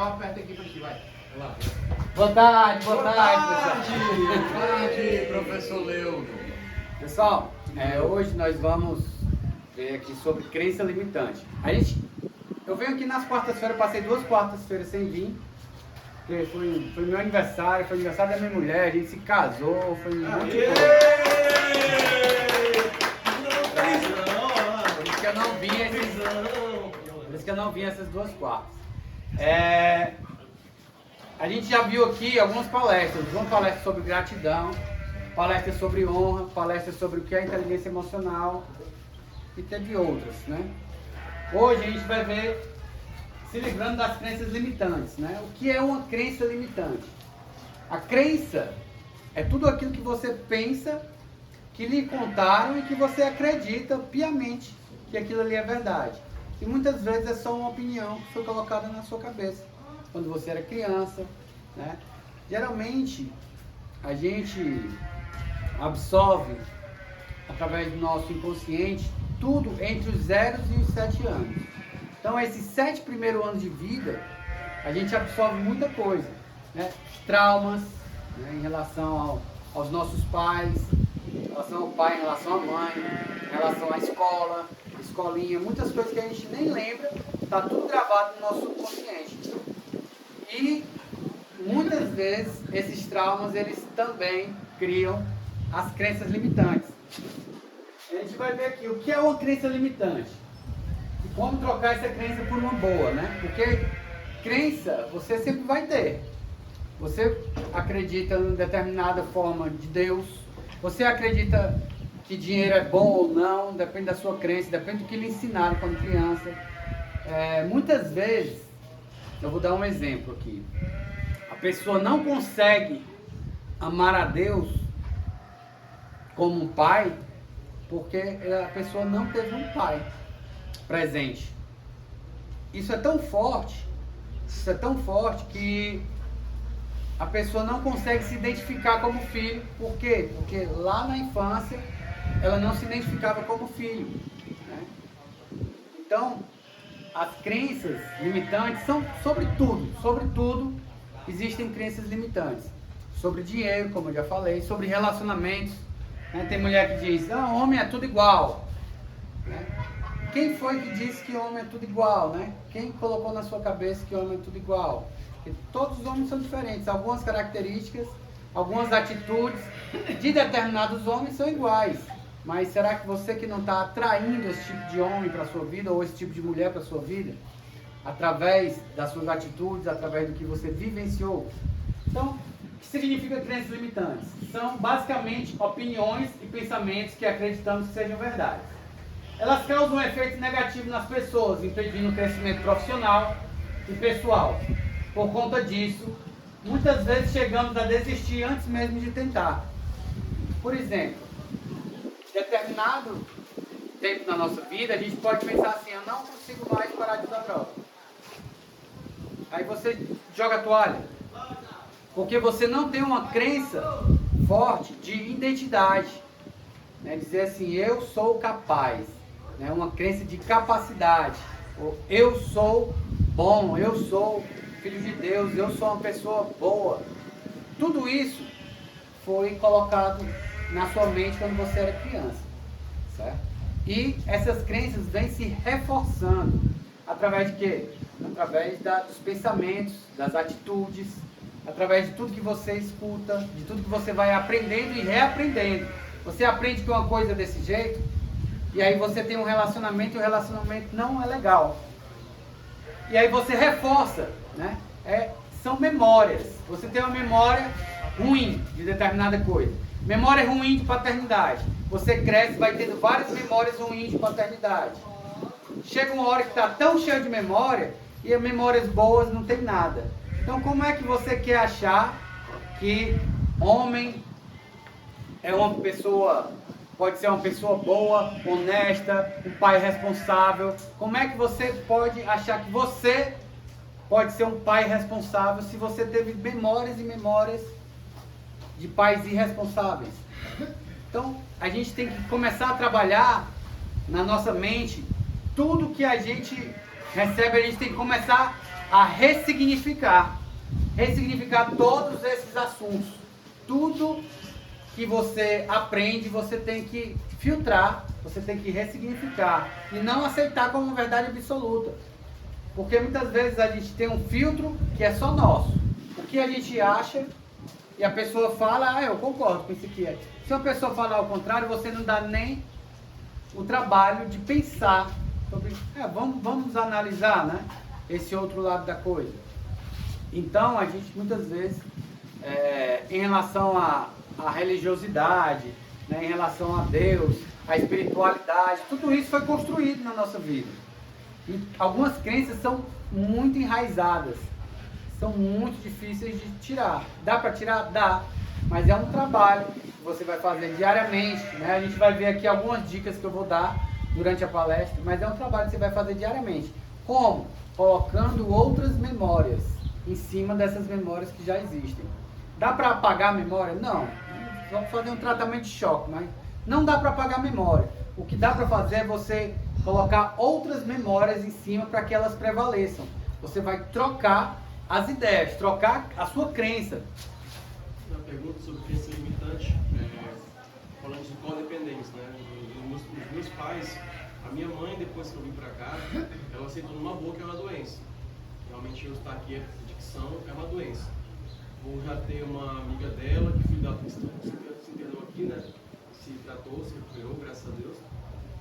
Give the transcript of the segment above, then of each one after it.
Aperta aqui pra ti, vai. Vai lá. Boa tarde, Boa tarde, professor Leudo. Pessoal, hoje nós vamos ver aqui sobre crença limitante. Eu venho aqui nas quartas-feiras, passei 2 quartas-feiras sem vir, porque foi meu aniversário, foi aniversário da minha mulher, a gente se casou, foi um monte de coisa. Por isso que eu não vim essas 2 quartas. A gente já viu aqui algumas palestras, uma palestra sobre gratidão, palestra sobre honra, palestra sobre o que é inteligência emocional e teve outras, né? Hoje a gente vai ver se livrando das crenças limitantes, né? O que é uma crença limitante? A crença é tudo aquilo que você pensa, que lhe contaram e que você acredita piamente que aquilo ali é verdade. E muitas vezes é só uma opinião que foi colocada na sua cabeça quando você era criança, né? Geralmente a gente absorve através do nosso inconsciente tudo entre os 0 e os 7 anos. Então esses 7 primeiros anos de vida a gente absorve muita coisa, né? Traumas, né? Em relação aos nossos pais, em relação ao pai, em relação à mãe, em relação à escola, escolinha, muitas coisas que a gente nem lembra, está tudo gravado no nosso subconsciente. E muitas vezes esses traumas eles também criam as crenças limitantes. A gente vai ver aqui o que é uma crença limitante e como trocar essa crença por uma boa, né? Porque crença você sempre vai ter. Você acredita em determinada forma de Deus, você acredita que dinheiro é bom ou não, depende da sua crença, depende do que lhe ensinaram quando criança. Muitas vezes, eu vou dar um exemplo aqui, a pessoa não consegue amar a Deus como um pai, porque a pessoa não teve um pai presente. Isso é tão forte que a pessoa não consegue se identificar como filho. Por quê? Porque lá na infância ela não se identificava como filho, né? Então, as crenças limitantes são sobre tudo existem crenças limitantes. Sobre dinheiro, como eu já falei, sobre relacionamentos, né? Tem mulher que diz, homem é tudo igual, né? Quem foi que disse que homem é tudo igual, né? Quem colocou na sua cabeça que homem é tudo igual? Porque todos os homens são diferentes, algumas características, algumas atitudes de determinados homens são iguais. Mas será que você que não está atraindo esse tipo de homem para a sua vida, ou esse tipo de mulher para a sua vida, através das suas atitudes, através do que você vivenciou? Então, o que significa crenças limitantes? São basicamente opiniões e pensamentos que acreditamos que sejam verdades. Elas causam um efeito negativo nas pessoas, impedindo o crescimento profissional e pessoal. Por conta disso, muitas vezes chegamos a desistir antes mesmo de tentar. Por exemplo, determinado tempo na nossa vida, a gente pode pensar assim, eu não consigo mais parar de usar droga. Aí você joga a toalha. Porque você não tem uma crença forte de identidade. Né? Dizer assim, eu sou capaz. Né? Uma crença de capacidade. Ou, eu sou bom, eu sou filho de Deus, eu sou uma pessoa boa. Tudo isso foi colocado na sua mente quando você era criança, certo? E essas crenças vêm se reforçando através de quê? Através dos pensamentos, das atitudes, através de tudo que você escuta, de tudo que você vai aprendendo e reaprendendo. Você aprende que uma coisa é desse jeito, e aí você tem um relacionamento e o relacionamento não é legal. E aí você reforça, né? São memórias. Você tem uma memória ruim de determinada coisa. Memória ruim de paternidade. Você cresce, vai tendo várias memórias ruins de paternidade. Chega uma hora que está tão cheio de memória e as memórias boas não tem nada. Então como é que você quer achar que homem é uma pessoa, pode ser uma pessoa boa, honesta, um pai responsável? Como é que você pode achar que você pode ser um pai responsável se você teve memórias e memórias de pais irresponsáveis? Então, a gente tem que começar a trabalhar na nossa mente tudo que a gente recebe, a gente tem que começar a ressignificar todos esses assuntos. Tudo que você aprende, você tem que filtrar, você tem que ressignificar e não aceitar como verdade absoluta. Porque muitas vezes a gente tem um filtro que é só nosso. O que a gente acha e a pessoa fala, eu concordo com isso aqui. Se uma pessoa falar ao contrário, você não dá nem o trabalho de pensar sobre, vamos analisar, né, esse outro lado da coisa. Então, a gente muitas vezes, em relação à religiosidade, né, em relação a Deus, a espiritualidade, tudo isso foi construído na nossa vida. E algumas crenças são muito enraizadas, são muito difíceis de tirar. Dá para tirar? Dá, mas é um trabalho que você vai fazer diariamente, né? A gente vai ver aqui algumas dicas que eu vou dar durante a palestra, mas é um trabalho que você vai fazer diariamente. Como? Colocando outras memórias em cima dessas memórias que já existem. Dá para apagar a memória? Não. Vamos fazer um tratamento de choque, mas não dá para apagar a memória. O que dá para fazer é você colocar outras memórias em cima para que elas prevaleçam. Você vai trocar as ideias, trocar a sua crença. Uma pergunta sobre crença limitante, falando de codependência, né? Os meus pais, a minha mãe, depois que eu vim para cá, ela aceitou numa boa que é uma doença. Realmente eu estar aqui, a dicção é uma doença. Vou já ter uma amiga dela, que filho da cristã, se internou aqui, né? Se tratou, se recuperou, graças a Deus.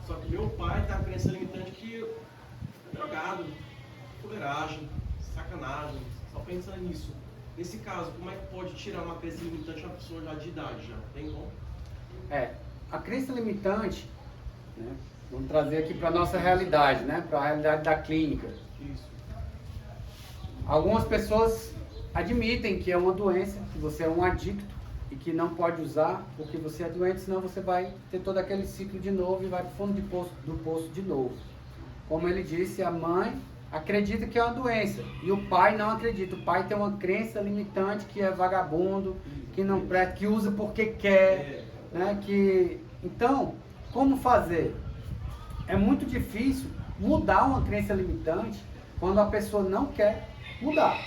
Só que meu pai tá com a crença limitante que é drogado, fuleiragem, sacanagem, só pensa nisso. Nesse caso, como é que pode tirar uma crença limitante de uma pessoa já de idade? Já tem como? A crença limitante, né, vamos trazer aqui para a nossa realidade, né, para a realidade da clínica. Isso. Algumas pessoas admitem que é uma doença, que você é um adicto e que não pode usar porque você é doente, senão você vai ter todo aquele ciclo de novo e vai para o fundo do poço de novo. Como ele disse, a mãe acredita que é uma doença e o pai não acredita. O pai tem uma crença limitante que é vagabundo, que não presta, que usa porque quer, né? Então, como fazer? É muito difícil mudar uma crença limitante quando a pessoa não quer mudar,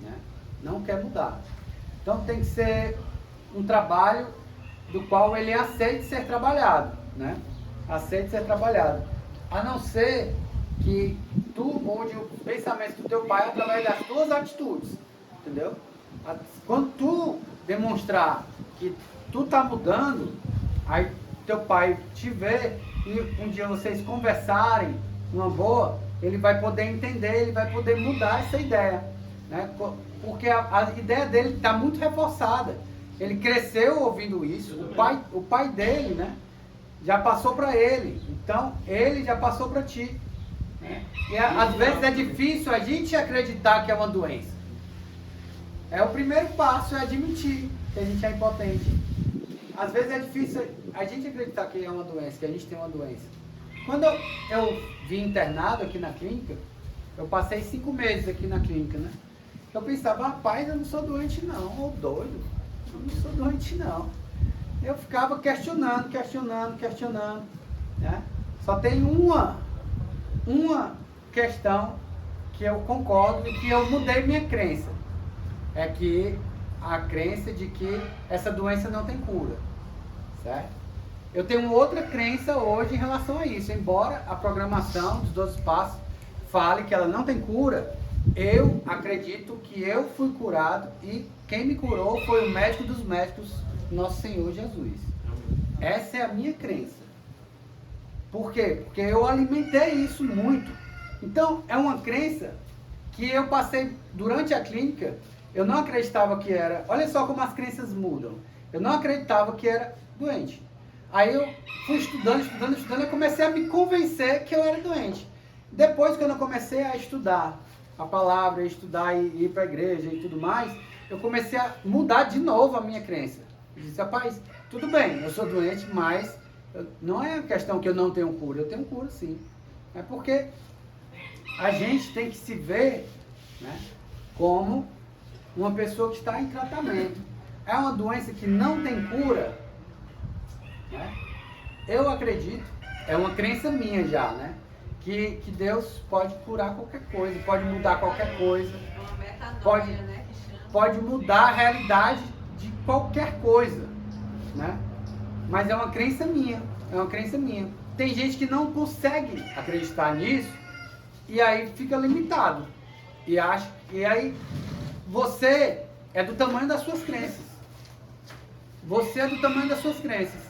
né? Não quer mudar. Então tem que ser um trabalho do qual ele aceite ser trabalhado, né? Aceite ser trabalhado. A não ser que tu mude os pensamentos do teu pai através das tuas atitudes, entendeu? Quando tu demonstrar que tu tá mudando, aí teu pai te vê e um dia vocês conversarem numa boa, ele vai poder entender, ele vai poder mudar essa ideia, né? Porque a ideia dele está muito reforçada. Ele cresceu ouvindo isso, o pai dele, né, já passou para ele, então ele já passou para ti, né? E às vezes é difícil a gente acreditar que é uma doença. O primeiro passo é admitir que a gente é impotente. Às vezes é difícil a gente acreditar que é uma doença, que a gente tem uma doença. Quando eu vim internado aqui na clínica, eu passei 5 meses aqui na clínica, né? Eu pensava, rapaz, eu não sou doente não, ô doido, eu não sou doente não. Eu ficava questionando, né? Só tem uma questão que eu concordo e que eu mudei minha crença. É que a crença de que essa doença não tem cura, certo? Eu tenho outra crença hoje em relação a isso. Embora a programação dos 12 passos fale que ela não tem cura, eu acredito que eu fui curado e quem me curou foi o médico dos médicos, nosso Senhor Jesus. Essa é a minha crença. Por quê? Porque eu alimentei isso muito. Então, é uma crença que eu passei durante a clínica, eu não acreditava que era... Olha só como as crenças mudam. Eu não acreditava que era doente. Aí eu fui estudando e comecei a me convencer que eu era doente. Depois, quando eu comecei a estudar a palavra, estudar e ir para a igreja e tudo mais, eu comecei a mudar de novo a minha crença. Eu disse, rapaz, tudo bem, eu sou doente, mas não é a questão que eu não tenho cura, eu tenho cura sim. É porque a gente tem que se ver, né, como uma pessoa que está em tratamento. É uma doença que não tem cura, né? Eu acredito, é uma crença minha já, né, que Deus pode curar qualquer coisa, pode mudar qualquer coisa, Uma metanoia, pode, né? Que chama. pode mudar a realidade de qualquer coisa, né? Mas é uma crença minha, é uma crença minha. Tem gente que não consegue acreditar nisso e aí fica limitado. E aí você é do tamanho das suas crenças. Você é do tamanho das suas crenças.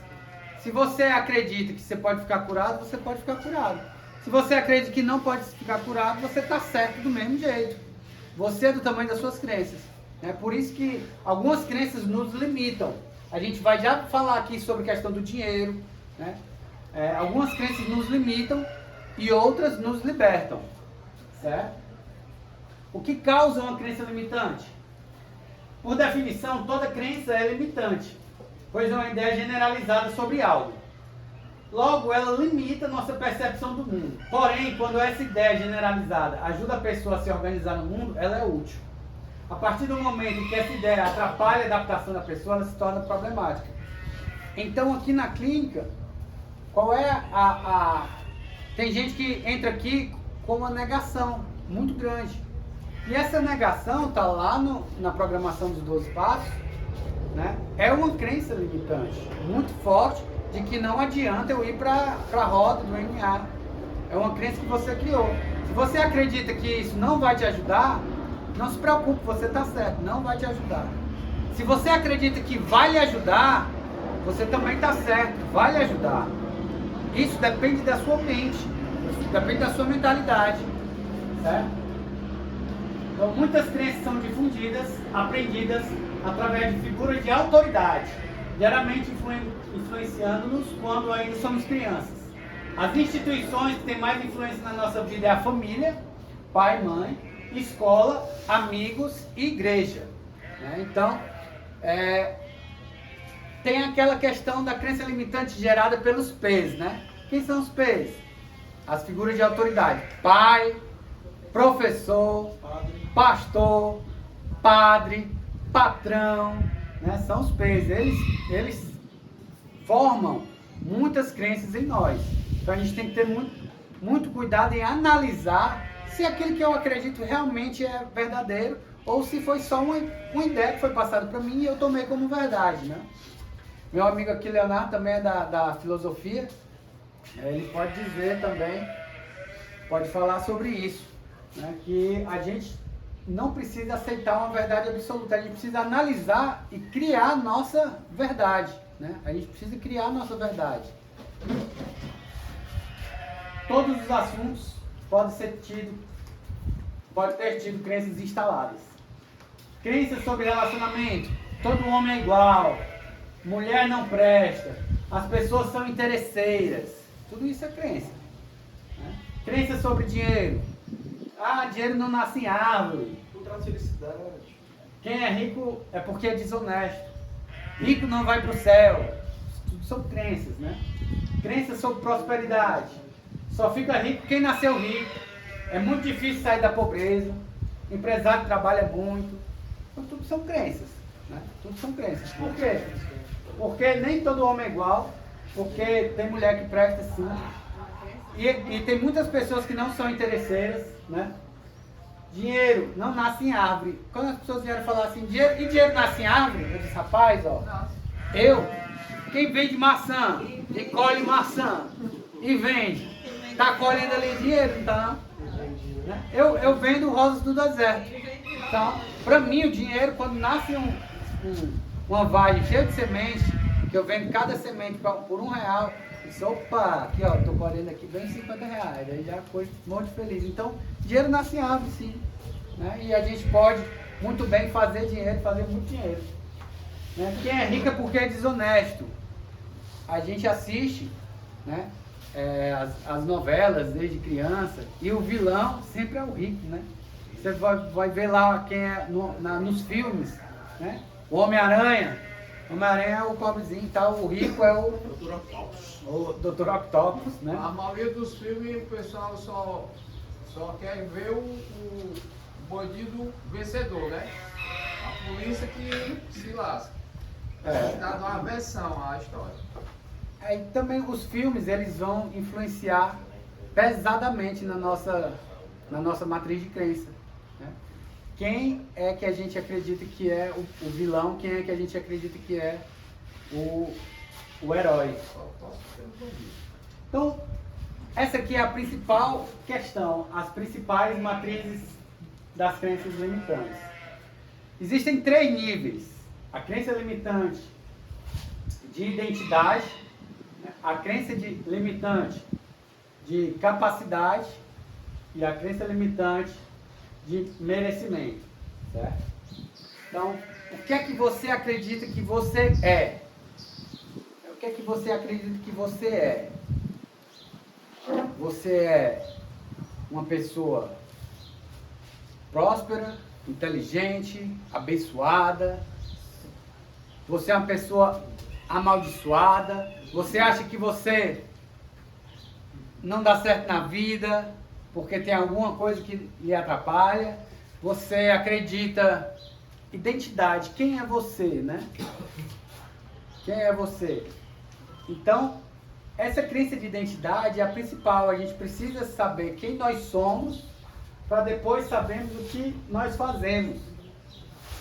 Se você acredita que você pode ficar curado, você pode ficar curado. Se você acredita que não pode ficar curado, você está certo do mesmo jeito. Você é do tamanho das suas crenças. É por isso que algumas crenças nos limitam. A gente vai já falar aqui sobre a questão do dinheiro, né? Algumas crenças nos limitam e outras nos libertam, certo? O que causa uma crença limitante? Por definição, toda crença é limitante, pois é uma ideia generalizada sobre algo. Logo, ela limita nossa percepção do mundo. Porém, quando essa ideia generalizada ajuda a pessoa a se organizar no mundo, ela é útil. A partir do momento em que essa ideia atrapalha a adaptação da pessoa, ela se torna problemática. Então, aqui na clínica, qual é tem gente que entra aqui com uma negação muito grande. E essa negação está lá na programação dos 12 passos, né? É uma crença limitante, muito forte, de que não adianta eu ir para a roda do MMA. É uma crença que você criou. Se você acredita que isso não vai te ajudar, não se preocupe, você está certo, não vai te ajudar. Se você acredita que vai lhe ajudar, você também está certo, vai lhe ajudar. Isso depende da sua mente, depende da sua mentalidade, certo? Então, muitas crenças são difundidas, aprendidas através de figuras de autoridade, geralmente influenciando-nos quando ainda somos crianças. As instituições que têm mais influência na nossa vida é a família, pai, mãe, escola, amigos e igreja, né? Então, tem aquela questão da crença limitante gerada pelos P's, né? Quem são os P's? As figuras de autoridade: pai, professor, pastor, padre, patrão, né? São os P's. Eles formam muitas crenças em nós. Então a gente tem que ter muito cuidado em analisar se aquilo que eu acredito realmente é verdadeiro ou se foi só uma ideia que foi passada para mim e eu tomei como verdade, né? Meu amigo aqui, Leonardo, também é da filosofia. Ele pode dizer também, pode falar sobre isso, né? Que a gente não precisa aceitar uma verdade absoluta, a gente precisa analisar e criar a nossa verdade, né? A gente precisa criar a nossa verdade. Todos os assuntos podem ter tido crenças instaladas. Crenças sobre relacionamento: todo homem é igual, mulher não presta, as pessoas são interesseiras. Tudo isso é crença, né? Crenças sobre dinheiro: dinheiro não nasce em árvore. Não traz felicidade. Quem é rico é porque é desonesto. Rico não vai para o céu. Tudo são crenças, né? Crenças sobre prosperidade: só fica rico quem nasceu rico. É muito difícil sair da pobreza. Empresário trabalha muito. Então tudo são crenças, né? Tudo são crenças. Por quê? Porque nem todo homem é igual. Porque tem mulher que presta sim. E tem muitas pessoas que não são interesseiras, né? Dinheiro não nasce em árvore. Quando as pessoas vieram falar assim, dinheiro nasce em árvore? Eu disse: rapaz, quem vende maçã e colhe maçã e vende, tá colhendo ali dinheiro, não tá não? Né? Eu vendo rosas do deserto. Então, para mim, o dinheiro, quando nasce uma vagem cheia de semente, que eu vendo cada semente por R$1, eu disse: opa, aqui ó, tô colhendo aqui bem R$50, aí já foi um monte feliz. Então, dinheiro nasce em árvore, sim, né? E a gente pode muito bem fazer dinheiro, fazer muito dinheiro, né? Quem é rico é porque é desonesto. A gente assiste, né, as novelas desde criança e o vilão sempre é o rico, né? Você vai ver lá quem é nos filmes, né? O Homem-Aranha é o pobrezinho, tá? O rico é o Dr. Octopus, né? A maioria dos filmes o pessoal só quer ver o bandido vencedor, né? A polícia que se lasca. Dá uma versão à história. Aí também os filmes, eles vão influenciar pesadamente na nossa matriz de crença. Né? Quem é que a gente acredita que é o vilão? Quem é que a gente acredita que é o herói? Então, essa aqui é a principal questão, as principais matrizes das crenças limitantes. Existem 3 níveis: a crença limitante de identidade, a crença limitante de capacidade e a crença limitante de merecimento, certo? Então, o que é que você acredita que você é? O que é que você acredita que você é? Você é uma pessoa próspera, inteligente, abençoada? Você é uma pessoa amaldiçoada? Você acha que você não dá certo na vida porque tem alguma coisa que lhe atrapalha? Você acredita... Identidade, quem é você, né? Quem é você? Então, essa crença de identidade é a principal. A gente precisa saber quem nós somos para depois sabermos o que nós fazemos,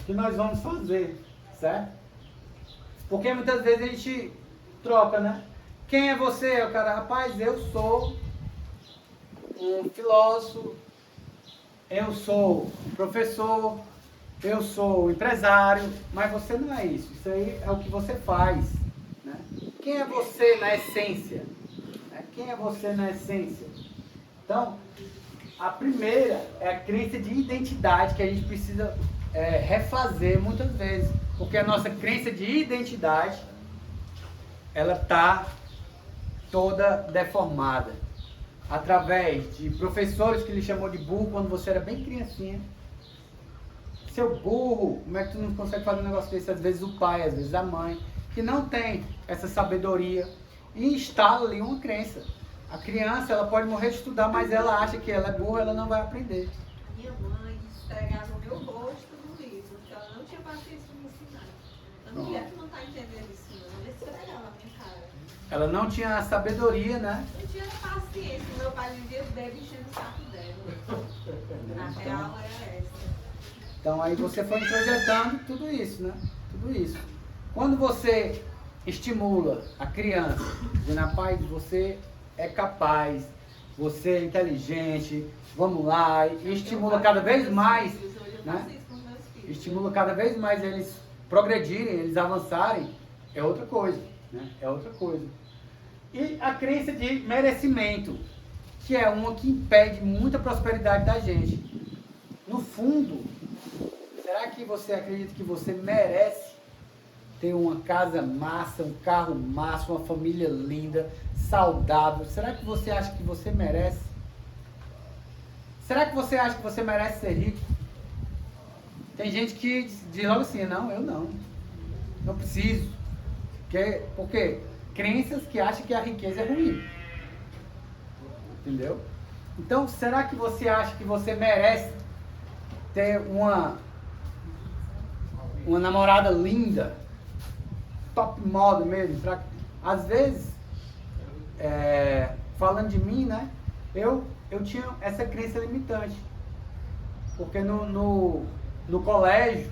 o que nós vamos fazer, certo? Porque muitas vezes a gente troca, né? Quem é você? O cara, rapaz, eu sou um filósofo, eu sou um professor, eu sou empresário, mas você não é isso. Isso aí é o que você faz, né? Quem é você na essência? Quem é você na essência? Então, a primeira é a crença de identidade que a gente precisa refazer muitas vezes. Porque a nossa crença de identidade, ela está toda deformada. Através de professores que lhe chamou de burro quando você era bem criancinha. Seu burro, como é que tu não consegue fazer um negócio desse? Às vezes o pai, às vezes a mãe, que não tem essa sabedoria e instala ali uma crença. A criança, ela pode morrer de estudar, mas ela acha que ela é burra, ela não vai aprender. A minha mãe esfregava o meu rosto no livro, porque ela não tinha paciência de me ensinar. A mulher que não está entendendo isso, não, ela esfregava a minha cara. Ela não tinha a sabedoria, né? Não tinha paciência, meu pai vivia o dedo enchendo o saco dela. A real era essa. Então aí você foi introjetando tudo isso, né? Tudo isso. Quando você estimula a criança, dizendo, rapaz, você é capaz, você é inteligente, vamos lá, e estimula cada vez mais, né? Estimula cada vez mais eles progredirem, eles avançarem, é outra coisa, né? É outra coisa. E a crença de merecimento, que é uma que impede muita prosperidade da gente. No fundo, será que você acredita que você merece ter uma casa massa, um carro massa, uma família linda, saudável? Será que você acha que você merece? Será que você acha que você merece ser rico? Tem gente que diz logo assim, não, eu não. Não preciso. Por quê? Crenças que acham que a riqueza é ruim. Entendeu? Então, será que você acha que você merece ter uma namorada linda, top model mesmo? Às vezes, falando de mim, né? Eu tinha essa crença limitante. Porque no colégio,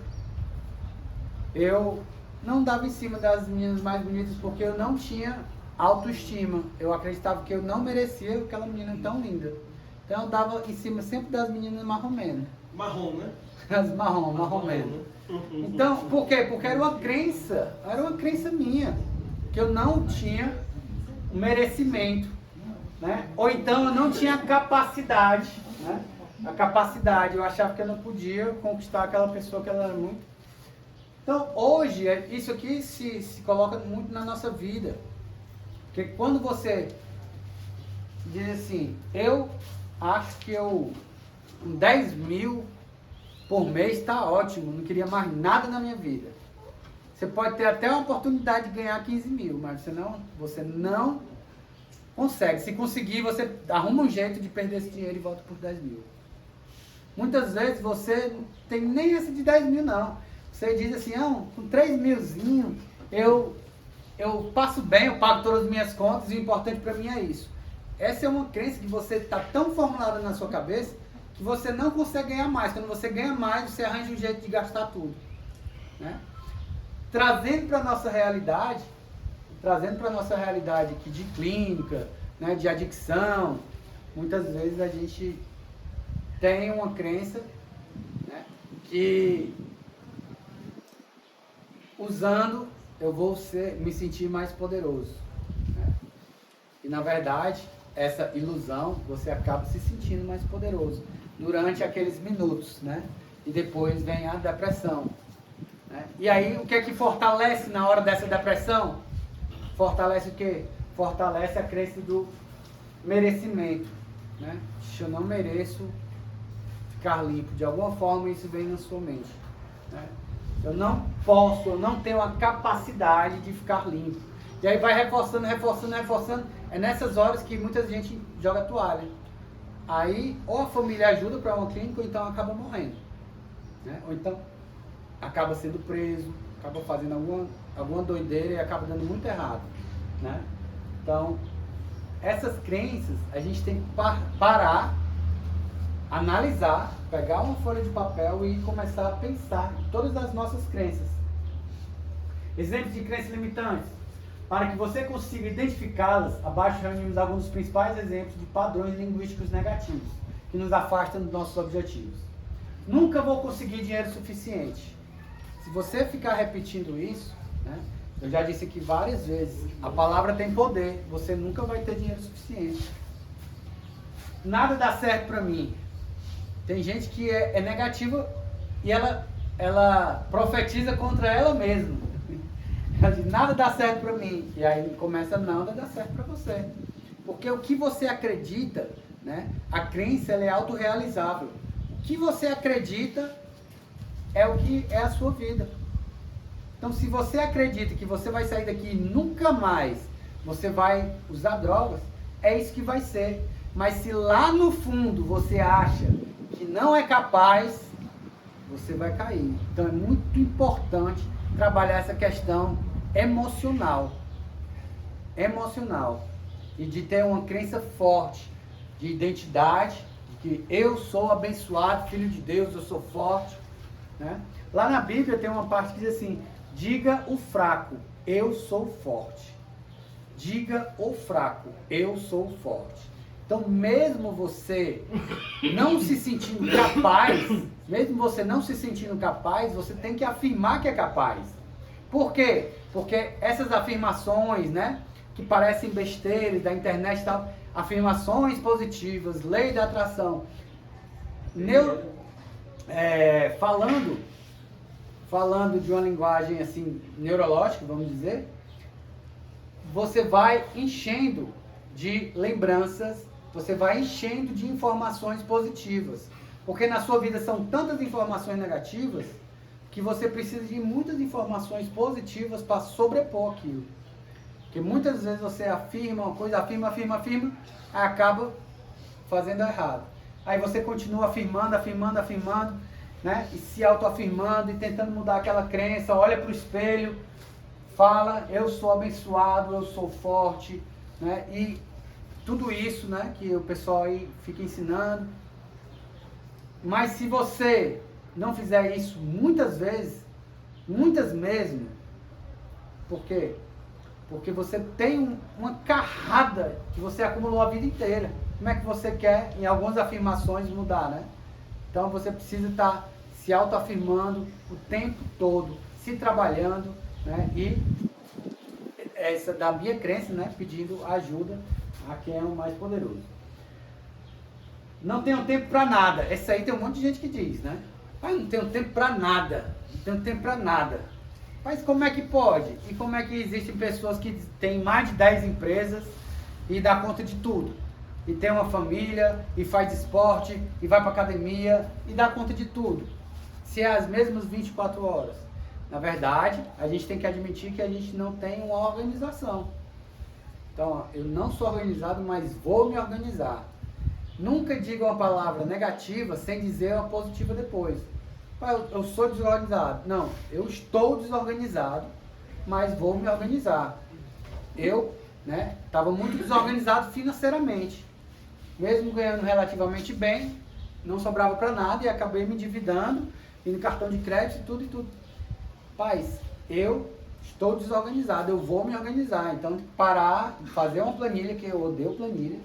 eu não dava em cima das meninas mais bonitas porque eu não tinha autoestima. Eu acreditava que eu não merecia aquela menina tão linda. Então eu dava em cima sempre das meninas marromenas. Marrom, né? As marromenas. Então, por quê? Porque era uma crença minha, que eu não tinha o merecimento, né? Ou então eu não tinha a capacidade, né? A capacidade, eu achava que eu não podia conquistar aquela pessoa que ela era muito. Então, hoje, isso aqui se coloca muito na nossa vida. Porque quando você diz assim, eu acho que com 10 mil por mês está ótimo, não queria mais nada na minha vida. Você pode ter até a oportunidade de ganhar 15 mil, mas você não consegue. Se conseguir, você arruma um jeito de perder esse dinheiro e volta por 10 mil. Muitas vezes você não tem nem essa de 10 mil não. Você diz assim, com 3 milzinho eu passo bem, eu pago todas as minhas contas e o importante para mim é isso. essa é uma crença que você está tão formulada na sua cabeça que você não consegue ganhar mais. Quando você ganha mais, você arranja um jeito de gastar tudo. Né? Trazendo para a nossa realidade aqui de clínica, né, de adicção, muitas vezes a gente tem uma crença, né, que usando eu vou me sentir mais poderoso. Né? E na verdade, essa ilusão, você acaba se sentindo mais poderoso durante aqueles minutos, né? E depois vem a depressão. Né? E aí, o que é que fortalece na hora dessa depressão? Fortalece o quê? Fortalece a crença do merecimento. Né? Eu não mereço ficar limpo. De alguma forma, isso vem na sua mente. Né? Eu não posso, eu não tenho a capacidade de ficar limpo. E aí vai reforçando. É nessas horas que muita gente joga a toalha. Aí, ou a família ajuda para uma clínica, ou então acaba morrendo. Né? Ou então, acaba sendo preso, acaba fazendo alguma doideira e acaba dando muito errado. Né? Então, essas crenças, a gente tem que parar, analisar, pegar uma folha de papel e começar a pensar em todas as nossas crenças. Exemplos de crenças limitantes. Para que você consiga identificá-las, abaixo reunimos alguns dos principais exemplos de padrões linguísticos negativos, que nos afastam dos nossos objetivos. Nunca vou conseguir dinheiro suficiente. Se você ficar repetindo isso, né, eu já disse aqui várias vezes, a palavra tem poder, você nunca vai ter dinheiro suficiente. Nada dá certo para mim. Tem gente que é negativa e ela profetiza contra ela mesma. Ela diz, nada dá certo para mim. E aí começa, nada dá certo para você. Porque o que você acredita, né, a crença ela é autorrealizável. O que você acredita é o que é a sua vida. Então, se você acredita que você vai sair daqui e nunca mais você vai usar drogas, é isso que vai ser. Mas se lá no fundo você acha que não é capaz, você vai cair. Então, é muito importante trabalhar essa questão emocional. E de ter uma crença forte de identidade, de que eu sou abençoado, filho de Deus, eu sou forte. Né? Lá na Bíblia tem uma parte que diz assim, diga o fraco, eu sou forte. Diga o fraco, eu sou forte. Então, mesmo você não se sentindo capaz, você tem que afirmar que é capaz. Por quê? Porque essas afirmações, né, que parecem besteiras da internet e tal, afirmações positivas, lei da atração, falando de uma linguagem assim, neurológica, vamos dizer, você vai enchendo de lembranças, você vai enchendo de informações positivas. Porque na sua vida são tantas informações negativas que você precisa de muitas informações positivas para sobrepor aquilo. Porque muitas vezes você afirma uma coisa, afirma, aí acaba fazendo errado. Aí você continua afirmando, né? E se autoafirmando e tentando mudar aquela crença, olha para o espelho, fala, eu sou abençoado, eu sou forte, né? E tudo isso, né, que o pessoal aí fica ensinando. Mas se você não fizer isso muitas vezes, muitas mesmo, por quê? Porque você tem uma carrada que você acumulou a vida inteira. Como é que você quer, em algumas afirmações, mudar, né? Então você precisa estar se autoafirmando o tempo todo, se trabalhando, né? E essa da minha crença, né, pedindo ajuda a quem é o mais poderoso. Não tenho tempo para nada. Essa aí tem um monte de gente que diz, né? Não tenho tempo para nada. Mas como é que pode? E como é que existem pessoas que têm mais de 10 empresas e dá conta de tudo? E tem uma família, e faz esporte, e vai para academia, e dá conta de tudo. Se é as mesmas 24 horas. Na verdade, a gente tem que admitir que a gente não tem uma organização. Então, eu não sou organizado, mas vou me organizar. Nunca diga uma palavra negativa sem dizer uma positiva depois. Eu sou desorganizado. Não, eu estou desorganizado, mas vou me organizar. Eu né? Estava muito desorganizado financeiramente. Mesmo ganhando relativamente bem, não sobrava para nada e acabei me endividando, indo cartão de crédito e tudo e tudo. Paz, eu estou desorganizado, eu vou me organizar. Então, tem que parar, fazer uma planilha, que eu odeio planilha.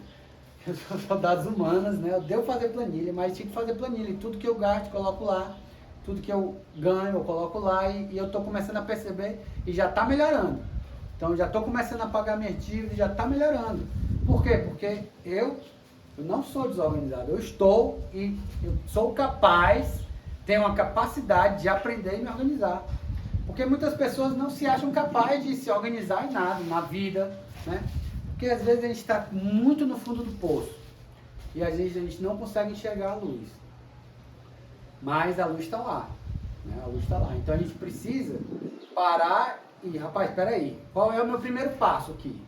Eu sou dados humanas, né? Eu odeio fazer planilha, mas tinha que fazer planilha. E tudo que eu gasto, eu coloco lá. Tudo que eu ganho, eu coloco lá. E eu estou começando a perceber e já está melhorando. Então, já estou começando a pagar minhas dívidas e já está melhorando. Por quê? Porque eu não sou desorganizado. Eu sou capaz, tenho a capacidade de aprender e me organizar. Porque muitas pessoas não se acham capazes de se organizar em nada, na vida, né? Porque às vezes a gente está muito no fundo do poço e às vezes a gente não consegue enxergar a luz. Mas a luz está lá, né? A luz está lá. Então a gente precisa parar e, rapaz, espera aí, qual é o meu primeiro passo aqui?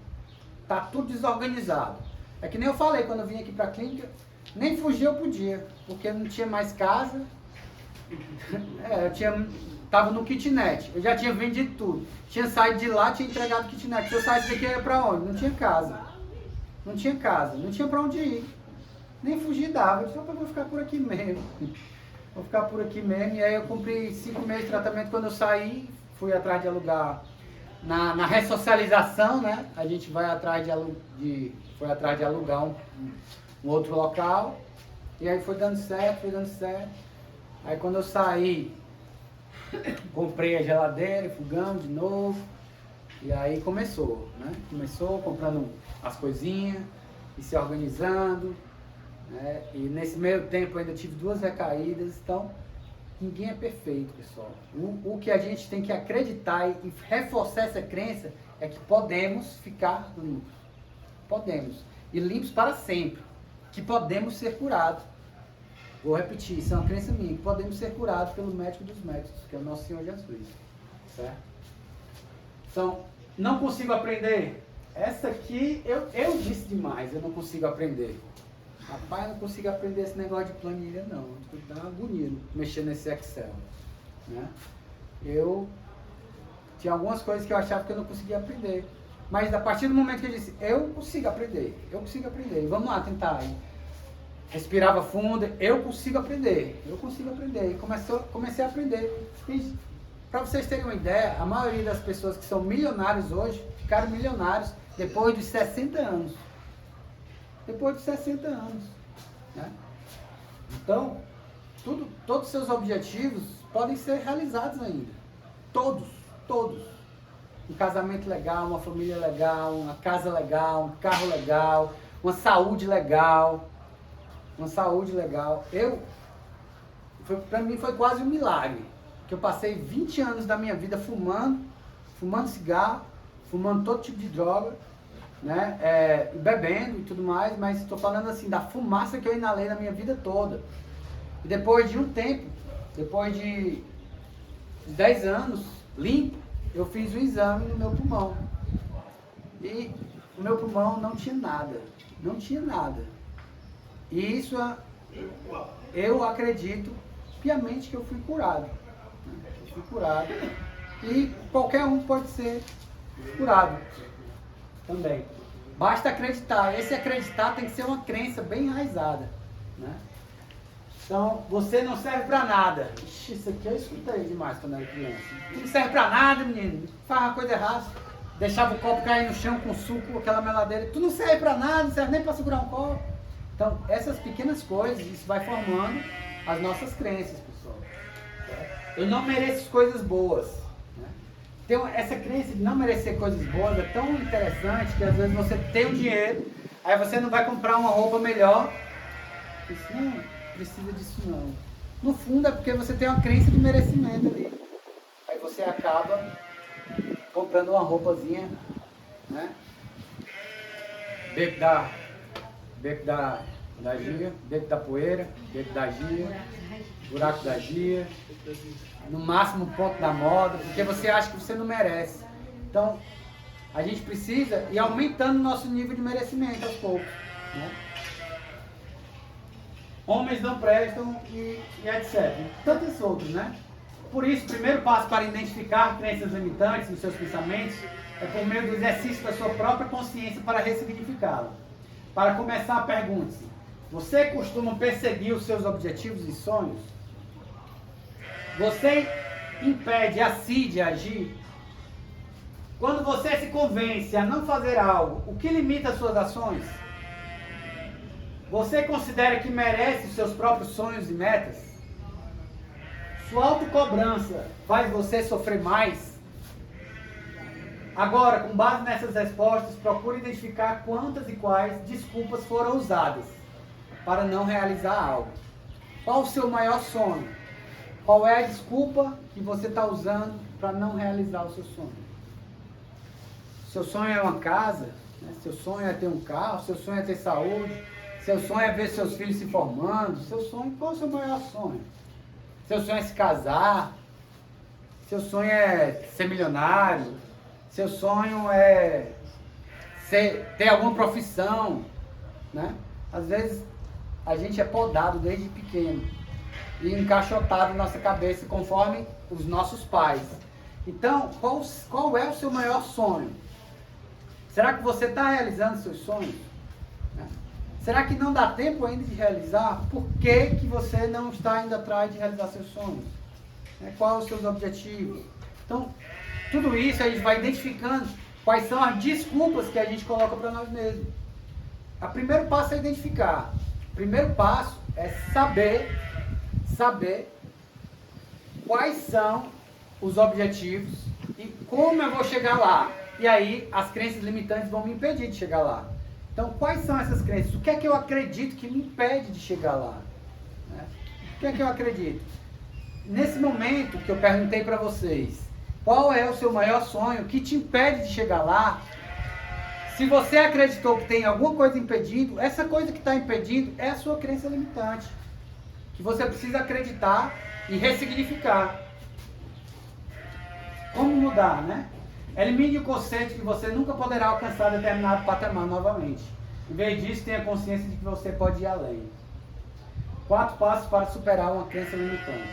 Tá tudo desorganizado. É que nem eu falei quando eu vim aqui para a clínica, nem fugir eu podia, porque não tinha mais casa. Tava no kitnet, eu já tinha vendido tudo. Tinha saído de lá, tinha entregado o kitnet. Se eu saísse daqui, eu ia pra onde? Não tinha casa. Não tinha casa, não tinha pra onde ir. Nem fugir dava, eu disse, vou ficar por aqui mesmo. Vou ficar por aqui mesmo. E aí eu cumpri 5 meses de tratamento. Quando eu saí, fui atrás de alugar. Na ressocialização, né? A gente vai atrás foi atrás de alugar um outro local. E aí foi dando certo, foi dando certo. Aí quando eu saí, comprei a geladeira, fogão de novo, e aí começou, né? Começou comprando as coisinhas e se organizando, né? E nesse meio tempo eu ainda tive 2 recaídas, então ninguém é perfeito, pessoal. O que a gente tem que acreditar e reforçar essa crença é que podemos ficar limpos. Podemos. E limpos para sempre. Que podemos ser curados. Vou repetir, isso é uma crença minha, que podemos ser curados pelo médico dos médicos, que é o nosso Senhor Jesus. Certo? Então, não consigo aprender. Essa aqui, eu disse demais, eu não consigo aprender. Rapaz, eu não consigo aprender esse negócio de planilha, não. Dá uma agonia mexer nesse Excel. Né? Eu tinha algumas coisas que eu achava que eu não conseguia aprender. Mas a partir do momento que eu disse, eu consigo aprender. Vamos lá tentar aí. Respirava fundo, eu consigo aprender. E comecei a aprender. Para vocês terem uma ideia, a maioria das pessoas que são milionários hoje, ficaram milionários depois de 60 anos. Né? Então, todos os seus objetivos podem ser realizados ainda. Todos. Um casamento legal, uma família legal, uma casa legal, um carro legal, uma saúde legal. Para mim foi quase um milagre, que eu passei 20 anos da minha vida fumando cigarro, fumando todo tipo de droga, né, bebendo e tudo mais, mas estou falando assim, da fumaça que eu inalei na minha vida toda. E depois de um tempo, depois de 10 anos limpo, eu fiz um exame no meu pulmão. E o meu pulmão não tinha nada. E isso, eu acredito piamente que eu fui curado. E qualquer um pode ser curado também. Basta acreditar. Esse acreditar tem que ser uma crença bem enraizada. Né? Então, você não serve pra nada. Ixi, isso aqui eu escutei demais quando era criança. Não serve pra nada, menino. Faz uma coisa errada. Deixava o copo cair no chão com suco, aquela meladeira. Tu não serve pra nada, não serve nem pra segurar um copo. Então, essas pequenas coisas, isso vai formando as nossas crenças, pessoal. Eu não mereço coisas boas. Né? Então, essa crença de não merecer coisas boas é tão interessante que às vezes você tem o dinheiro, aí você não vai comprar uma roupa melhor. Isso não precisa disso não. No fundo é porque você tem uma crença de merecimento ali. Aí você acaba comprando uma roupazinha, né? Beco da gia, beco da poeira, beco da gia, buraco da gia, no máximo ponto da moda, porque você acha que você não merece. Então, a gente precisa ir aumentando o nosso nível de merecimento aos poucos. Né? Homens não prestam e etc. Tantos outros, né? por isso, o primeiro passo para identificar crenças limitantes nos seus pensamentos é por meio do exercício da sua própria consciência para ressignificá-la. Para começar, pergunte-se: você costuma perseguir os seus objetivos e sonhos? Você impede a si de agir? Quando você se convence a não fazer algo, o que limita as suas ações? Você considera que merece os seus próprios sonhos e metas? Sua autocobrança faz você sofrer mais? Agora, com base nessas respostas, procure identificar quantas e quais desculpas foram usadas para não realizar algo. Qual o seu maior sonho? Qual é a desculpa que você está usando para não realizar o seu sonho? Seu sonho é uma casa, né? Seu sonho é ter um carro, seu sonho é ter saúde, seu sonho é ver seus filhos se formando, seu sonho, qual é o seu maior sonho? Seu sonho é se casar, seu sonho é ser milionário, seu sonho é ter alguma profissão, né? Às vezes a gente é podado desde pequeno e encaixotado na nossa cabeça conforme os nossos pais. Então, qual é o seu maior sonho? Será que você está realizando seus sonhos? Será que não dá tempo ainda de realizar? Por que você não está indo atrás de realizar seus sonhos? Quais os seus objetivos? Então, tudo isso a gente vai identificando quais são as desculpas que a gente coloca para nós mesmos. O primeiro passo é identificar. O primeiro passo é saber quais são os objetivos e como eu vou chegar lá. E aí as crenças limitantes vão me impedir de chegar lá. Então, quais são essas crenças? O que é que eu acredito que me impede de chegar lá? O que é que eu acredito? Nesse momento que eu perguntei para vocês, qual é o seu maior sonho que te impede de chegar lá? Se você acreditou que tem alguma coisa impedindo, essa coisa que está impedindo é a sua crença limitante. Que você precisa acreditar e ressignificar. Como mudar, né? Elimine o conceito que você nunca poderá alcançar determinado patamar novamente. Em vez disso, tenha consciência de que você pode ir além. 4 passos para superar uma crença limitante.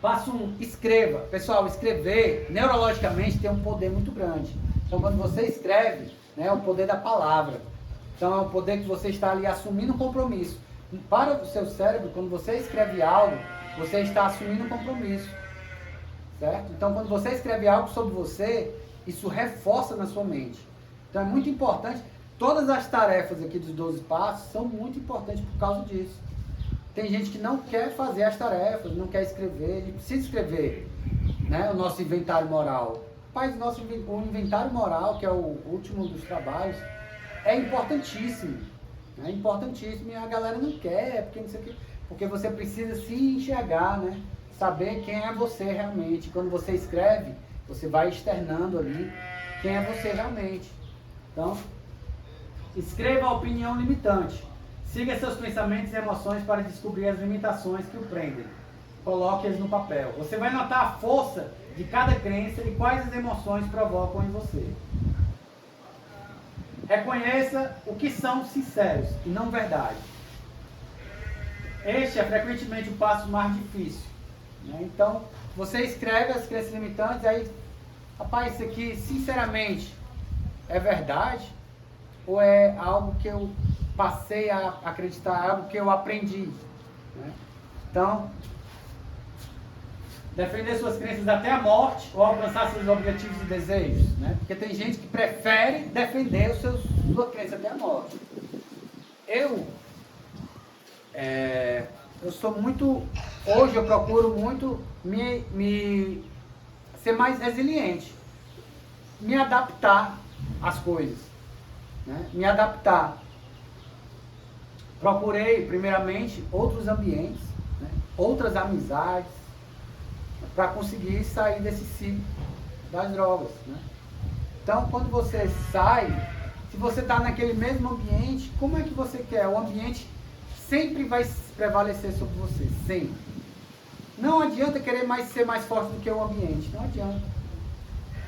Passo 1, escreva. Pessoal, escrever, neurologicamente, tem um poder muito grande. Então, quando você escreve, né, é o poder da palavra. Então, é o poder que você está ali assumindo um compromisso. Para o seu cérebro, quando você escreve algo, você está assumindo um compromisso. Certo? Então, quando você escreve algo sobre você, isso reforça na sua mente. Então, é muito importante. Todas as tarefas aqui dos 12 passos são muito importantes por causa disso. Tem gente que não quer fazer as tarefas, não quer escrever, ele precisa escrever, né, o nosso inventário moral. Mas o inventário moral, que é o último dos trabalhos, é importantíssimo. É importantíssimo e a galera não quer, porque não sei o quê, porque você precisa se enxergar, né? Saber quem é você realmente. Quando você escreve, você vai externando ali quem é você realmente. Então, escreva a opinião limitante. Siga seus pensamentos e emoções para descobrir as limitações que o prendem. Coloque-as no papel. Você vai notar a força de cada crença e quais as emoções provocam em você. Reconheça o que são sinceros e não verdade. Este é frequentemente o passo mais difícil. Então, você escreve as crenças limitantes, aí, rapaz, isso aqui, sinceramente, é verdade? Ou é algo que eu passei a acreditar, algo que eu aprendi? Né? Então, defender suas crenças até a morte ou alcançar seus objetivos e desejos. Né? Porque tem gente que prefere defender sua crença até a morte. Eu sou muito, hoje eu procuro muito me ser mais resiliente, me adaptar às coisas, né? Me adaptar. Procurei primeiramente outros ambientes, né? Outras amizades, para conseguir sair desse ciclo das drogas, né? Então, quando você sai, se você está naquele mesmo ambiente, como é que você quer? O ambiente sempre vai prevalecer sobre você, sempre. Não adianta querer ser mais forte do que o ambiente, não adianta.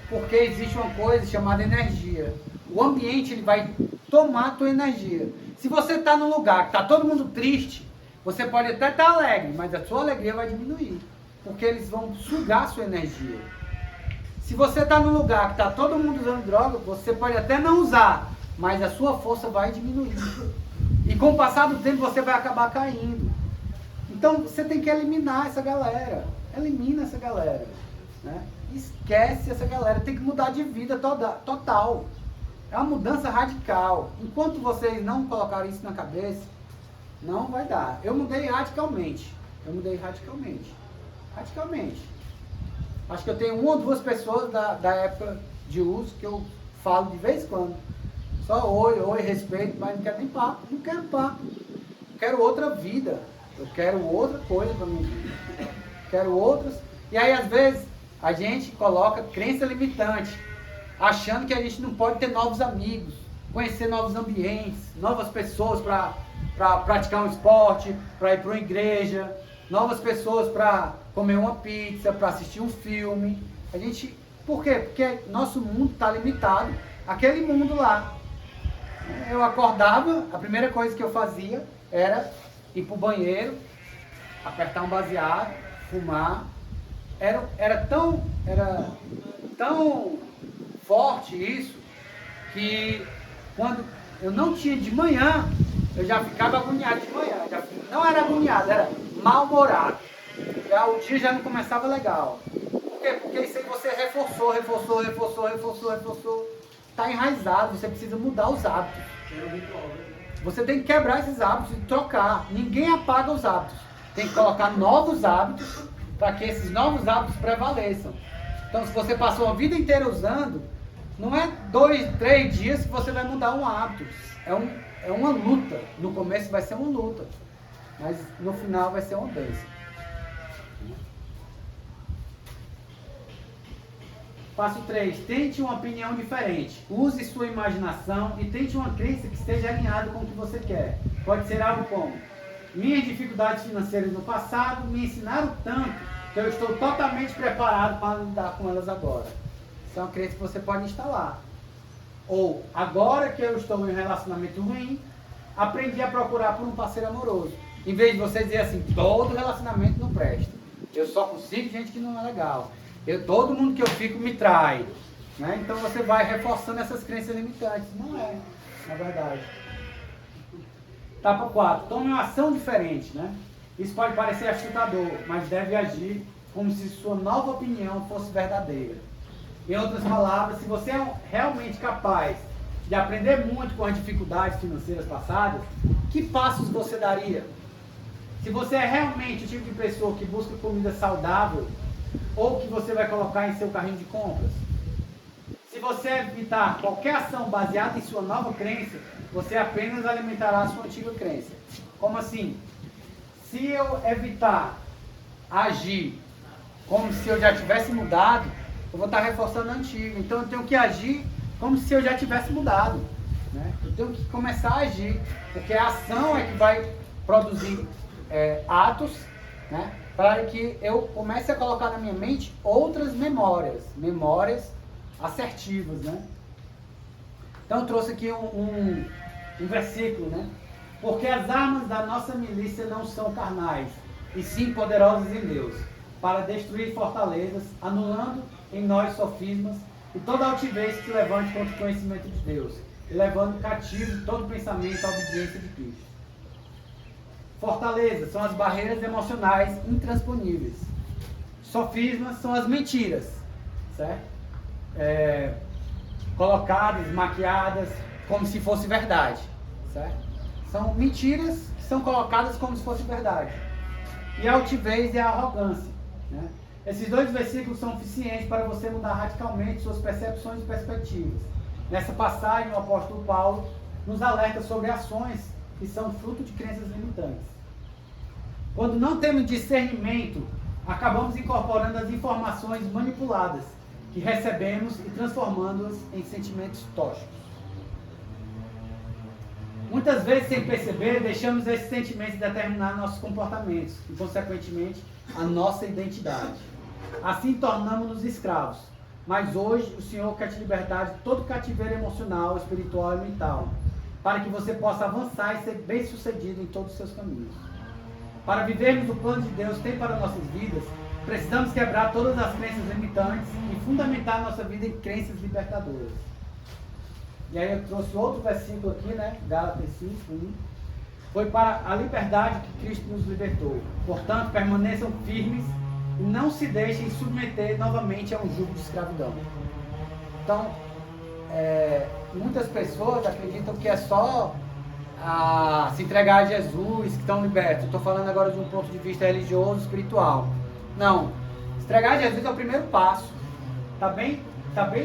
Porque existe uma coisa chamada energia. O ambiente ele vai tomar a tua energia. Se você está num lugar que está todo mundo triste, você pode até estar alegre, mas a sua alegria vai diminuir. porque eles vão sugar a sua energia. Se você está num lugar que está todo mundo usando droga, você pode até não usar, mas a sua força vai diminuir. E com o passar do tempo você vai acabar caindo. Então você tem que eliminar essa galera. Elimina essa galera. Né? Esquece essa galera. Tem que mudar de vida total. É uma mudança radical. Enquanto vocês não colocarem isso na cabeça, não vai dar. Eu mudei radicalmente. Radicalmente. Acho que eu tenho 1 ou 2 pessoas da época de uso que eu falo de vez em quando. Só oi, respeito, mas não quero nem papo. Não quero papo. Quero outra vida. Eu quero outra coisa para minha vida. Quero outras. E aí, às vezes, a gente coloca crença limitante, achando que a gente não pode ter novos amigos, conhecer novos ambientes, novas pessoas para praticar um esporte, para ir para uma igreja, novas pessoas para comer uma pizza, para assistir um filme. Por quê? Porque nosso mundo está limitado àquele mundo lá. Eu acordava, a primeira coisa que eu fazia era ir para o banheiro, apertar um baseado, fumar. Era tão forte isso, que quando eu não tinha de manhã, eu já ficava agoniado de manhã. Não era agoniado, era mal-humorado. O dia já não começava legal. Por quê? Porque isso aí você reforçou. Está enraizado, você precisa mudar os hábitos. Você tem que quebrar esses hábitos e trocar. Ninguém apaga os hábitos. Tem que colocar novos hábitos para que esses novos hábitos prevaleçam. Então, se você passou a vida inteira usando, não é 2, 3 dias que você vai mudar um hábito. É uma luta. No começo vai ser uma luta, mas no final vai ser uma bênção. Passo 3. Tente uma opinião diferente. Use sua imaginação e tente uma crença que esteja alinhada com o que você quer. Pode ser algo como: minhas dificuldades financeiras no passado me ensinaram tanto que eu estou totalmente preparado para lidar com elas agora. Isso é uma crença que você pode instalar. Ou, agora que eu estou em um relacionamento ruim, aprendi a procurar por um parceiro amoroso. Em vez de você dizer assim, todo relacionamento não presta. Eu só consigo gente que não é legal. Todo mundo que eu fico me trai. Né? Então você vai reforçando essas crenças limitantes. Não é, na verdade. Etapa 4. Tome uma ação diferente. Né? Isso pode parecer assustador, mas deve agir como se sua nova opinião fosse verdadeira. Em outras palavras, se você é realmente capaz de aprender muito com as dificuldades financeiras passadas, que passos você daria? Se você é realmente o tipo de pessoa que busca comida saudável, ou que você vai colocar em seu carrinho de compras. Se você evitar qualquer ação baseada em sua nova crença, você apenas alimentará a sua antiga crença. Como assim? Se eu evitar agir como se eu já tivesse mudado, eu vou estar reforçando a antiga. Então eu tenho que agir como se eu já tivesse mudado. Né? Eu tenho que começar a agir, porque a ação é que vai produzir atos, né? Para que eu comece a colocar na minha mente outras memórias assertivas, né? Então eu trouxe aqui um versículo, né? Porque as armas da nossa milícia não são carnais, e sim poderosas em Deus, para destruir fortalezas, anulando em nós sofismas e toda altivez que se levante contra o conhecimento de Deus, e levando cativo todo pensamento à obediência de Cristo. Fortalezas são as barreiras emocionais intransponíveis. Sofismas são as mentiras, certo? Colocadas, maquiadas, como se fosse verdade, certo? São mentiras que são colocadas como se fosse verdade. E a altivez e a arrogância, né? Esses 2 versículos são suficientes para você mudar radicalmente suas percepções e perspectivas. Nessa passagem, o apóstolo Paulo nos alerta sobre ações que são fruto de crenças limitantes. Quando não temos discernimento, acabamos incorporando as informações manipuladas que recebemos e transformando-as em sentimentos tóxicos. Muitas vezes, sem perceber, deixamos esses sentimentos determinar nossos comportamentos e, consequentemente, a nossa identidade. Assim, tornamos-nos escravos. Mas hoje, o Senhor quer te libertar de todo cativeiro emocional, espiritual e mental, para que você possa avançar e ser bem-sucedido em todos os seus caminhos. Para vivermos o plano de Deus tem para nossas vidas, precisamos quebrar todas as crenças limitantes e fundamentar a nossa vida em crenças libertadoras. E aí eu trouxe outro versículo aqui, né? Gálatas 5:1. Foi para a liberdade que Cristo nos libertou. Portanto, permaneçam firmes e não se deixem submeter novamente a um jugo de escravidão. Então, muitas pessoas acreditam que é só se entregar a Jesus que estão libertos. Estou falando agora de um ponto de vista religioso, espiritual. Não. Se entregar a Jesus é o primeiro passo. Tá bem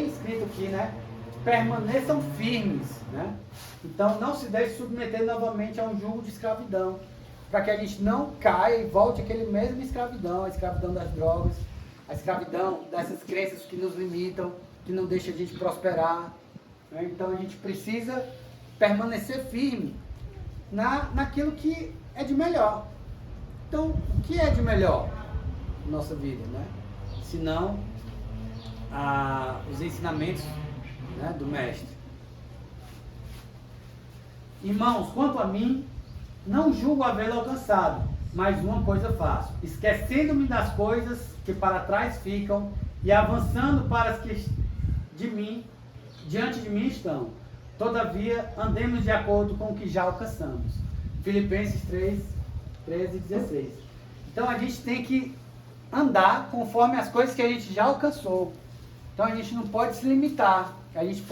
escrito aqui, né? Permaneçam firmes, né? Então não se deixe submeter novamente a um jugo de escravidão, para que a gente não caia e volte àquele mesmo escravidão, a escravidão das drogas, a escravidão dessas crenças que nos limitam, que não deixam a gente prosperar, né? Então a gente precisa permanecer firme naquilo que é de melhor. Então, o que é de melhor na nossa vida, né? Se não os ensinamentos, né, do Mestre. Irmãos, quanto a mim, não julgo havê-lo alcançado, mas uma coisa faço, esquecendo-me das coisas que para trás ficam e avançando para as que diante de mim estão. Todavia, andemos de acordo com o que já alcançamos. Filipenses 3:13-16. Então a gente tem que andar conforme as coisas que a gente já alcançou. Então a gente não pode se limitar. A gente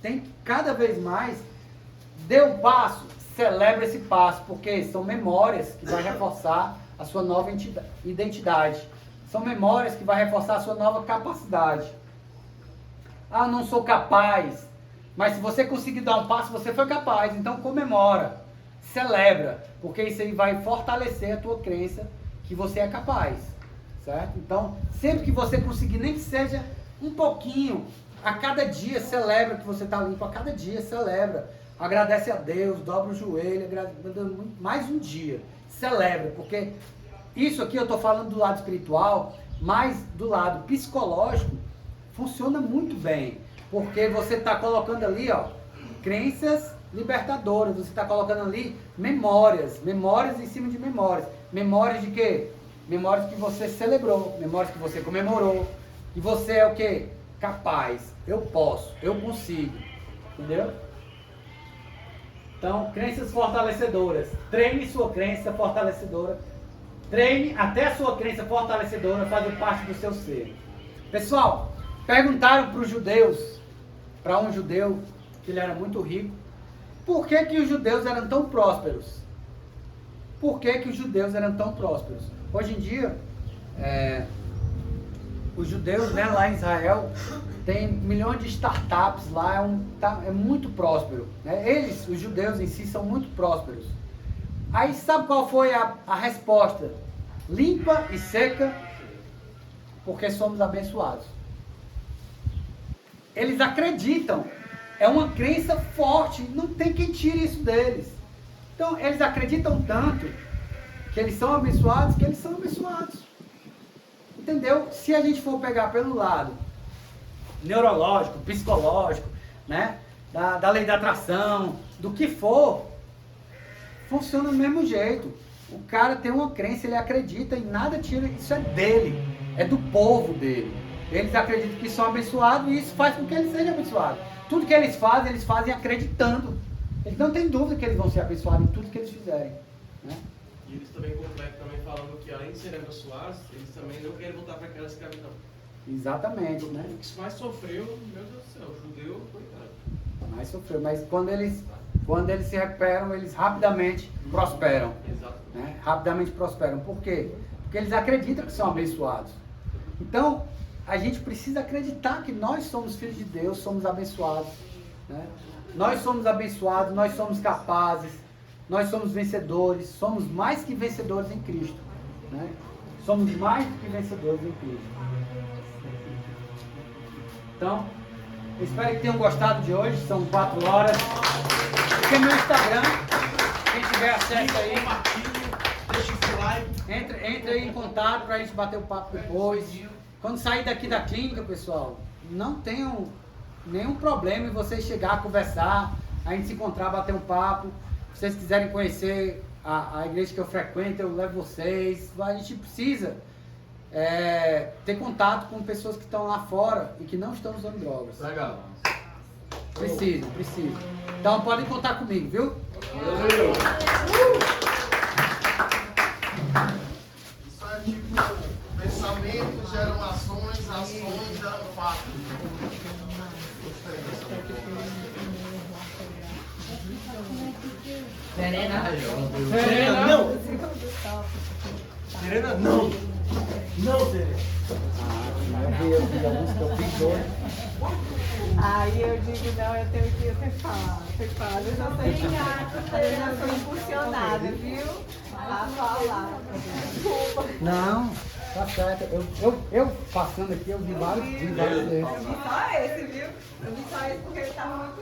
tem que cada vez mais dê um passo, celebra esse passo, porque são memórias que vai reforçar a sua nova identidade. São memórias que vai reforçar a sua nova capacidade. Ah, não sou capaz. Mas se você conseguir dar um passo, você foi capaz. Então comemora, celebra, porque isso aí vai fortalecer a tua crença que você é capaz, certo? Então, sempre que você conseguir, nem que seja um pouquinho, a cada dia celebra que você está limpo, a cada dia celebra, agradece a Deus, dobra o joelho, mais um dia, celebra, porque isso aqui eu estou falando do lado espiritual, mas do lado psicológico funciona muito bem, porque você está colocando ali, ó, crenças libertadoras, você está colocando ali memórias em cima de memórias. Memórias de quê? Memórias que você celebrou, memórias que você comemorou, e você é o quê? Capaz, eu posso, eu consigo, entendeu? Então, crenças fortalecedoras. Treine sua crença fortalecedora. Treine até a sua crença fortalecedora fazer parte do seu ser. Pessoal, perguntaram para os judeus, para um judeu, que ele era muito rico, por que que os judeus eram tão prósperos? Por que que os judeus eram tão prósperos? Hoje em dia, os judeus, né, lá em Israel, tem milhões de startups lá, é muito próspero, né? Eles, os judeus em si, são muito prósperos. Aí sabe qual foi a resposta? Limpa e seca, porque somos abençoados. Eles acreditam, é uma crença forte, não tem quem tire isso deles. Então, eles acreditam tanto que eles são abençoados, que eles são abençoados. Entendeu? Se a gente for pegar pelo lado neurológico, psicológico, né, da lei da atração, do que for, funciona do mesmo jeito. O cara tem uma crença, ele acredita e nada tira, isso é dele, é do povo dele. Eles acreditam que são abençoados e isso faz com que eles sejam abençoados. Tudo que eles fazem acreditando. Eles não têm dúvida que eles vão ser abençoados em tudo que eles fizerem, né? E eles também completam também falando que além de serem abençoados, eles também não querem voltar para aquela escravidão. Exatamente, né? O que mais sofreu, meu Deus do céu, o judeu, coitado. Mais sofreu, mas quando eles se recuperam, eles rapidamente prosperam. Exato. Né? Rapidamente prosperam. Por quê? Porque eles acreditam que são abençoados. Então, a gente precisa acreditar que nós somos filhos de Deus, somos abençoados. Né? Nós somos abençoados, nós somos capazes, nós somos vencedores, somos mais que vencedores em Cristo. Né? Somos mais do que vencedores em Cristo. Então, eu espero que tenham gostado de hoje, são 4 horas. Esse é meu Instagram, quem tiver acesso aí, Deixa esse like. entre aí em contato para a gente bater o papo depois. Quando sair daqui da clínica, pessoal, não tenham nenhum problema em vocês chegar, conversar, a gente se encontrar, bater um papo. Se vocês quiserem conhecer a igreja que eu frequento, eu levo vocês. A gente precisa ter contato com pessoas que estão lá fora e que não estão usando drogas. Legal. Precisa. Então podem contar comigo, viu? Valeu. Isso é tipo, pensamentos geram ações, ações geram fatos. Gostei dessa Serena, não! Serena, não! Não, Serena! Eu vi alguns que eu fiz hoje. Aí eu digo, não, eu tenho que falar. Tem que falar. Às vezes eu sou impulsionada, viu? A falar. Desculpa. Não, tá certo. Eu passando aqui, eu vi vários. Eu vi só esse, viu? Eu vi só esse porque ele tava muito